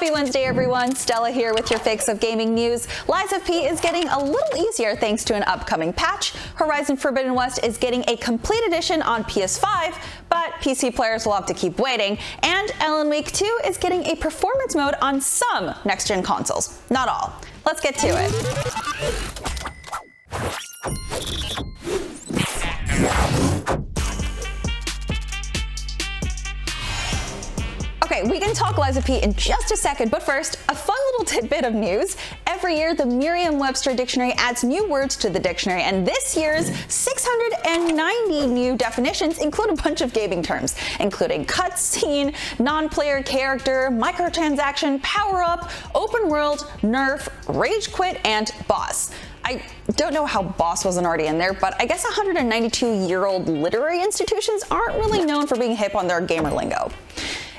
Happy Wednesday, everyone. Stella here with your fix of gaming news. Lies of P is getting a little easier thanks to an upcoming patch. Horizon Forbidden West is getting a complete edition on PS5, but PC players will have to keep waiting. And Alan Wake 2 is getting a performance mode on some next-gen consoles. Not all. Let's get to it. Okay, we can talk Lies of P in just a second, but first, a fun little tidbit of news. Every year, the Miriam Webster dictionary adds new words to the dictionary, and this year's 690 new definitions include a bunch of gaming terms, including cutscene, non-player character, microtransaction, power-up, open world, nerf, rage quit, and boss. I don't know how boss wasn't already in there, but I guess 192-year-old literary institutions aren't really known for being hip on their gamer lingo.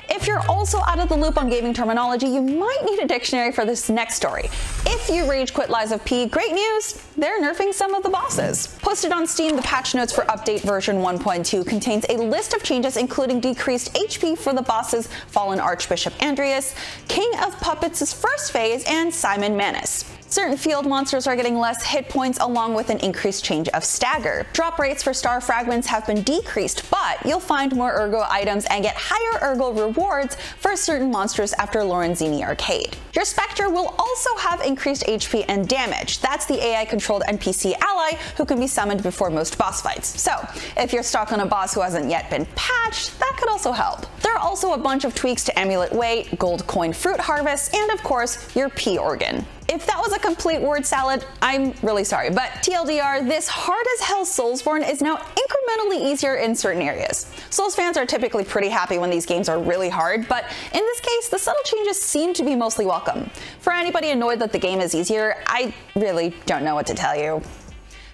If you're also out of the loop on gaming terminology, you might need a dictionary for this next story. If you rage quit Lies of P, great news, they're nerfing some of the bosses. Posted on Steam, the patch notes for update version 1.2 contains a list of changes including decreased HP for the bosses Fallen Archbishop Andreas, King of Puppets' first phase, and Simon Manus. Certain field monsters are getting less hit points along with an increased change of stagger. Drop rates for star fragments have been decreased, but you'll find more ergo items and get higher ergo rewards for certain monsters after Lorenzini Arcade. Your Spectre will also have increased HP and damage. That's the AI-controlled NPC ally who can be summoned before most boss fights. So, if you're stuck on a boss who hasn't yet been patched, that could also help. There are also a bunch of tweaks to amulet weight, gold coin fruit harvest, and of course, your P organ. If that was a complete word salad, I'm really sorry, but TLDR, this hard-as-hell Soulsborne is now incrementally easier in certain areas. Souls fans are typically pretty happy when these games are really hard, but in this case, the subtle changes seem to be mostly welcome. For anybody annoyed that the game is easier, I really don't know what to tell you.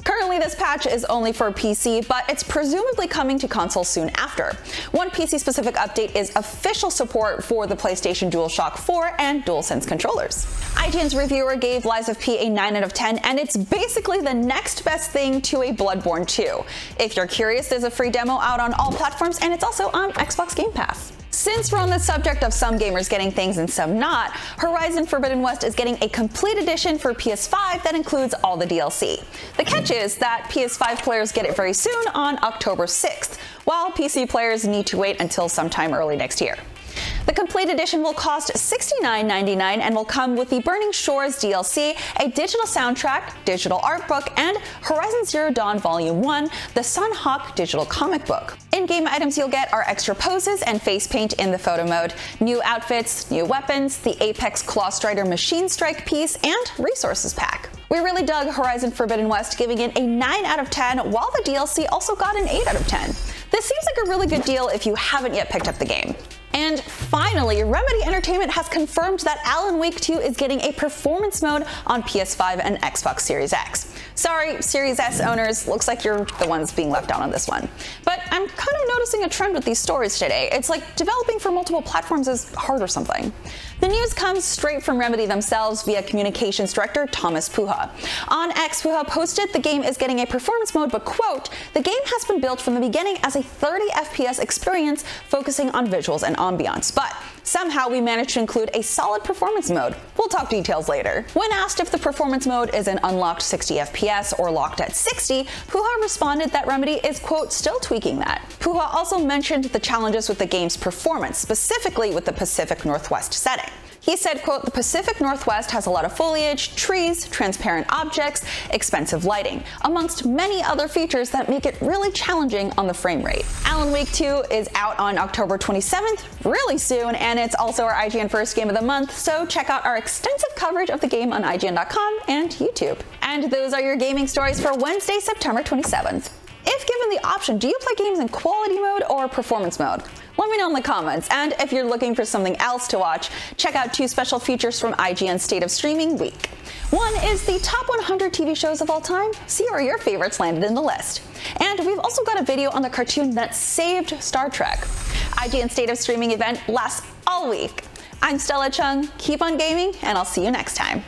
Currently, this patch is only for PC, but it's presumably coming to consoles soon after. One PC-specific update is official support for the PlayStation DualShock 4 and DualSense controllers. IGN's reviewer gave Lies of P a 9 out of 10, and it's basically the next best thing to a Bloodborne 2. If you're curious, there's a free demo out on all platforms, and it's also on Xbox Game Pass. Since we're on the subject of some gamers getting things and some not, Horizon Forbidden West is getting a complete edition for PS5 that includes all the DLC. The catch is that PS5 players get it very soon on October 6th, while PC players need to wait until sometime early next year. The complete edition will cost $69.99 and will come with the Burning Shores DLC, a digital soundtrack, digital art book, and Horizon Zero Dawn Volume 1, the Sunhawk digital comic book. In-game items you'll get are extra poses and face paint in the photo mode, new outfits, new weapons, the Apex Claw Strider Machine Strike piece, and resources pack. We really dug Horizon Forbidden West, giving it a 9 out of 10, while the DLC also got an 8 out of 10. This seems like a really good deal if you haven't yet picked up the game. And finally, Remedy Entertainment has confirmed that Alan Wake 2 is getting a performance mode on PS5 and Xbox Series X. Sorry, Series S owners, looks like you're the ones being left out on this one. But I'm kind of noticing a trend with these stories today. It's like developing for multiple platforms is hard or something. The news comes straight from Remedy themselves via communications director Thomas Puha. On X, Puha posted the game is getting a performance mode, but quote, the game has been built from the beginning as a 30 FPS experience focusing on visuals and ambiance, but somehow we managed to include a solid performance mode. We'll talk details later. When asked if the performance mode is an unlocked 60 FPS or locked at 60, Puha responded that Remedy is, quote, still tweaking that. Puha also mentioned the challenges with the game's performance, specifically with the Pacific Northwest setting. He said, quote, the Pacific Northwest has a lot of foliage, trees, transparent objects, expensive lighting, amongst many other features that make it really challenging on the frame rate. Alan Wake 2 is out on October 27th, really soon, and it's also our IGN First Game of the Month, so check out our extensive coverage of the game on IGN.com and YouTube. And those are your gaming stories for Wednesday, September 27th. If given the option, do you play games in quality mode or performance mode? Let me know in the comments, and if you're looking for something else to watch, check out 2 special features from IGN's State of Streaming Week. One is the top 100 TV shows of all time. See where your favorites landed in the list. And we've also got a video on the cartoon that saved Star Trek. IGN's State of Streaming event lasts all week. I'm Stella Chung, keep on gaming, and I'll see you next time.